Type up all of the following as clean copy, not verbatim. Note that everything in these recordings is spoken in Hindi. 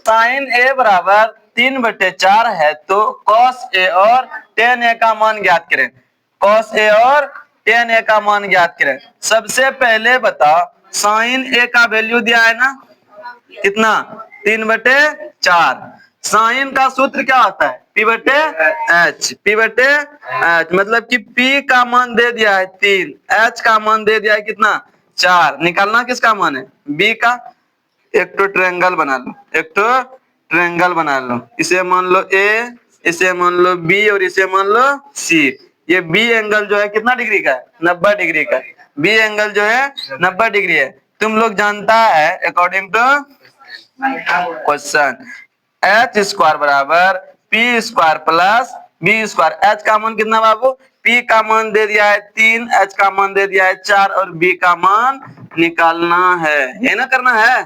साइन ए बराबर 3/4 है तो कॉस ए और टेन ए का मान ज्ञात करें। कॉस ए और टेन ए का मान ज्ञात करें। सबसे पहले बता साइन ए का वैल्यू दिया है ना, कितना 3/4। साइन का सूत्र क्या होता है P/H। P/H मतलब कि P का मान दे दिया है 3, H का मान दे दिया है कितना 4। निकालना किसका मान है B का। एक तो ट्रायंगल बना लो, एक तो ट्रायंगल बना लो। इसे मान लो A, इसे मान लो B और इसे मान लो C। ये B एंगल जो है कितना डिग्री का है 90 डिग्री का। B एंगल जो है 90 डिग्री है। तुम लोग जानता है अकॉर्डिंग टू क्वेश्चन H² बराबर P² प्लस B²। H का मान कितना बाबू, P का मान दे दिया है 3, H का मान दे दिया है 4 और B का मान निकालना है, ये ना करना है।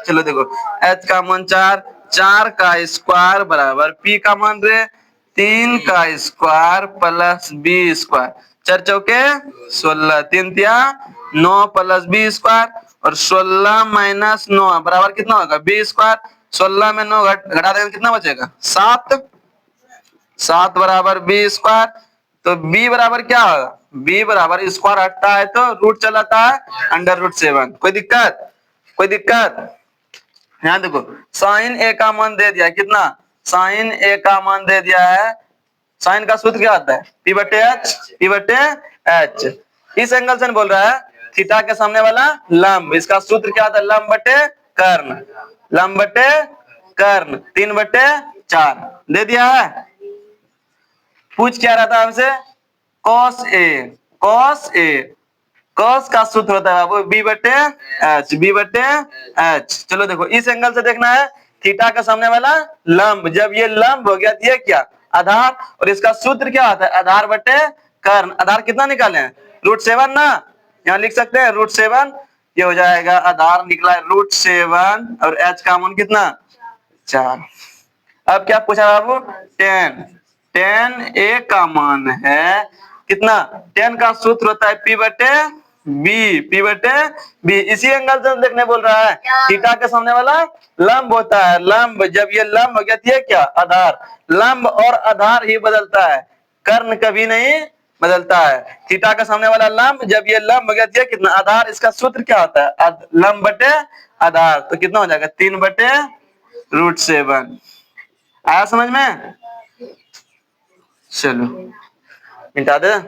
चलो देखो H का मान 4, 4 का स्क्वायर बराबर P का मान रे 3 का स्क्वायर प्लस B²। 4 चौके 16, 3 तिया 9 प्लस B² और 16 माइनस 9 बराबर कितना होगा B²। 16 में 9 घटा देंगे कितना बचेगा 7। 7 बराबर B²। तो B बराबर क्या होगा, B बराबर स्क्वायर हटता है तो रूट चलाता है √7। कोई दिक्कत, कोई दिक्कत। यहाँ देखो साइन ए का मान दे दिया है कितना, साइन ए का मान दे दिया है। साइन का सूत्र क्या होता है P/H। P/H इस एंगल से बोल रहा है थीटा के सामने वाला लंब, इसका सूत्र क्या होता है लंब/कर्ण। लंब/कर्ण 3/4 दे दिया है। पूछ क्या रहा था हमसे cos A। cos A, cos का सूत्र होता है बाबू B/H। B/H चलो देखो इस एंगल से देखना है थीटा का सामने वाला लंब। जब ये लंब हो गया तो ये क्या आधार, और इसका सूत्र क्या होता है आधार/कर्ण। आधार कितना निकाले हैं √7 ना, यहाँ लिख सकते हैं √7। ये हो जाएगा आधार निकला है √7 और H का मान कितना 4। अब क्या पूछा बाबू 10। 10 A का मान है कितना, 10 का सूत्र होता है P/B। P/B इसी एंगल से देखने बोल रहा है थीटा के सामने वाला लंब होता है लंब। जब ये लंब हो गया तो ये क्या आधार। लंब और आधार ही बदलता है, कर्ण कभी नहीं बदलता है। थीटा का सामने वाला लंब, जब ये लंब हो गया तो ये कितना आधार। इसका सूत्र क्या होता है लंब/आधार। तो कितना हो जाएगा 3/√7। आया समझ में। चलो मिटा दे।